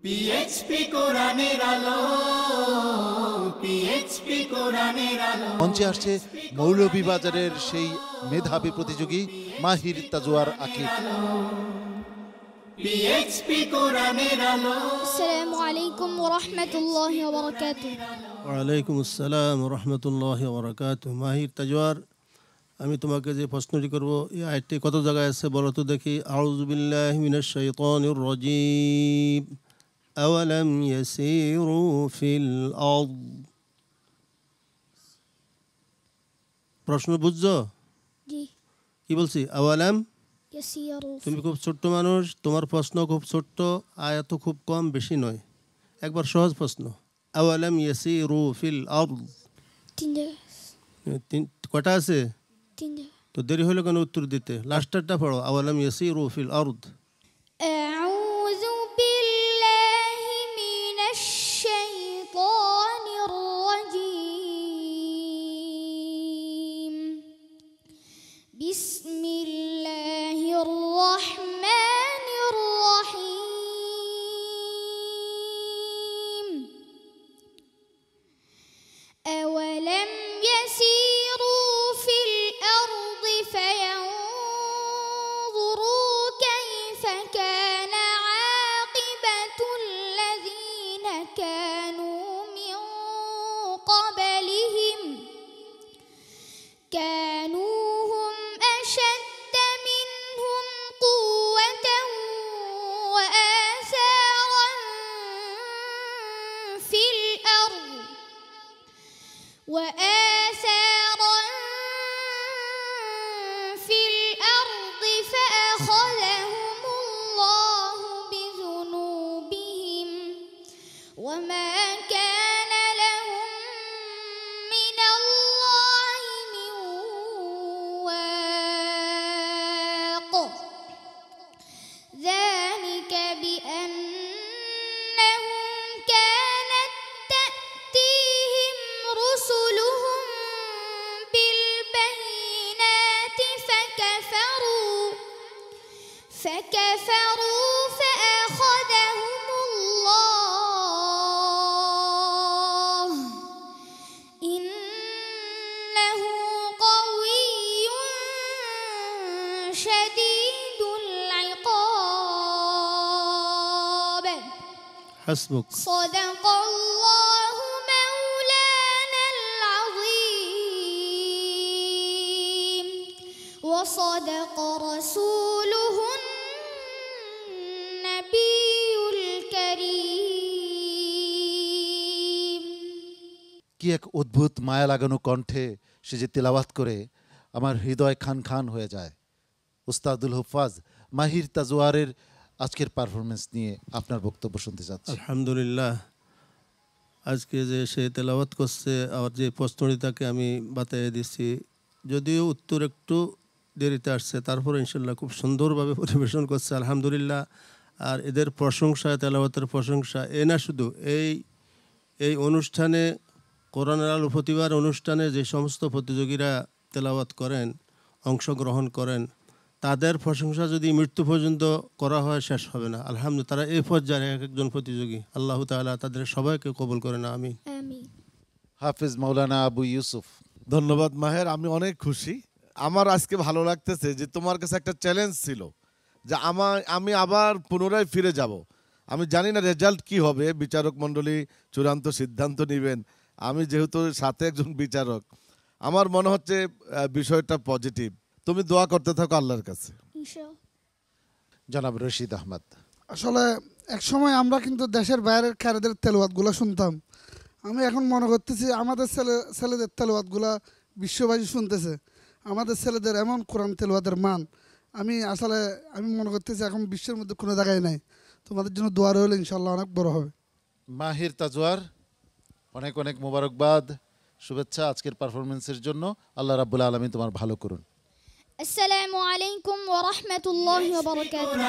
PHP কোরআনের আলো, PHP কোরআনের আলো। মঞ্চে আসছে মৌলভীবাজারের সেই মেধাবী প্রতিযোগী মাহির তাজওয়ার আকিব। পিএইচপি কোরআনের আলো। আসসালামু আলাইকুম ওয়া রাহমাতুল্লাহি ওয়া বারাকাতুহু। ওয়া আলাইকুম আসসালাম ওয়া রাহমাতুল্লাহি ওয়া বারাকাতুহু। মাহির তাজওয়ার, আমি তোমাকে যে প্রশ্নটি করব, এই আয়াতটি কত জায়গায় আছে বলো তো দেখি। আউযু বিল্লাহি মিনাশ শাইতানির রাজীম। আওয়ালাম ইয়াসিরু ফিল আরদ। প্রশ্ন বুঝছো? জি। কি বলছি? আওয়ালাম ইয়াসিরু। তুমি খুব ছোট্ট মানুষ, তোমার প্রশ্ন খুব ছোট্ট, আয়াত খুব কম, বেশি নয়। একবার সহজ প্রশ্ন। আওয়ালাম ইয়াসিরু ফিল আরদ। কটা আছে? তো দেরি হলো কেন উত্তর দিতে? লাস্টারটা পড়ো, আওয়ালাম ইয়াসিরু ফিল আরদ। আউযু বিল্লাহি মিনাশ শাইতানির রাজীম। বিসমিল্লাহির রাহমানির রাহিম। আওয়ালাম ইয়াসিরু ফিল আরদি ফায়ানযুরু কাইফা কানা আকিবাতুল লাযীনা কানু মিন ক্বাবলিহিম কানু হুম আশাদ্দা মিনহুম কুওয়াতান ওয়া আসারান ফিল আরদ فأخذهم الله بذنوبهم وما كان لهم من الله من واق ذلك بأنهم كانت تأتيهم رسلهم بالبينات فكفروا فأخذهم الله إنه قوي شديد العقاب. حسبك. صدق الله مولانا العظيم وصدق رسوله النبي الكريم. কি এক অদ্ভুত মায়া লাগানো কণ্ঠে সে যে তেলাওয়াত করে, আমার হৃদয় খান খান হয়ে যায়। উস্তাদুল হুফাজ মাহির তাজওয়ারের আজকের পারফরমেন্স নিয়ে আপনার বক্তব্য শুনতে চাচ্ছি। আলহামদুলিল্লাহ, আজকে যে সে তেলাওয়াত করছে, আর যে প্রশ্নটি তাকে আমি বাতাইয়ে দিচ্ছি, যদিও উত্তর একটু দেরিতে আসছে, তারপরে ইনশাল্লাহ খুব সুন্দরভাবে পরিবেশন করছে, আলহামদুলিল্লাহ। আর এদের প্রশংসা, তেলাওয়াতের প্রশংসা এ না শুধু এই অনুষ্ঠানে, কোরআনের আলো প্রতিবার অনুষ্ঠানে যে সমস্ত প্রতিযোগীরা তেলাওয়াত করেন, অংশগ্রহণ করেন, তাদের প্রশংসা যদি মৃত্যু পর্যন্ত করা হয় শেষ হবে না। আলহামদুলিল্লাহ, তারা এই পর্যায়ে এক একজন প্রতিযোগী। আল্লাহ তাআলা তাদের সবাইকে কবুল করেন, আমিন। হাফিজ মাওলানা আবু ইউসুফ। ধন্যবাদ মাহের, আমি অনেক খুশি। আমার আজকে ভালো লাগতেছে যে তোমার কাছে একটা চ্যালেঞ্জ ছিল যে আমি আবার পুনরায় ফিরে যাব। আমি জানি না রেজাল্ট কি হবে, বিচারক মণ্ডলী চূড়ান্ত সিদ্ধান্ত নেবেন। আমি যেহেতু সাথে একজন বিচারক, আমার মনে হচ্ছে বিষয়টা পজিটিভ। তুমি দোয়া করতে থাকো আল্লাহর কাছে। জনাব রশিদ আহমদ। আসলে এক সময় আমরা কিন্তু দেশের বাইরের কারিদের তেলাওয়াতগুলো শুনতাম। আমি এখন মনে করতেছি আমাদের ছেলেদের তেলাওয়াতগুলো বিশ্ববাসী শুনতেছে। আমাদের ছেলেদের এমন কোরআন তেলাওয়াতের মান আমি মনে করতেছি এখন বিশ্বের মধ্যে কোনো জায়গায় নাই। তোমাদের জন্য দোয়া রইল, ইনশাআল্লাহ অনেক বড় হবে। মাহির তাজওয়ার, অনেক অনেক মোবারকবাদ, শুভেচ্ছা আজকের পারফরমেন্সের জন্য। আল্লাহ রাব্বুল আলামিন তোমার ভালো করুন। আসসালামু আলাইকুম ওয়া রাহমাতুল্লাহি ওয়া বারাকাতুহু।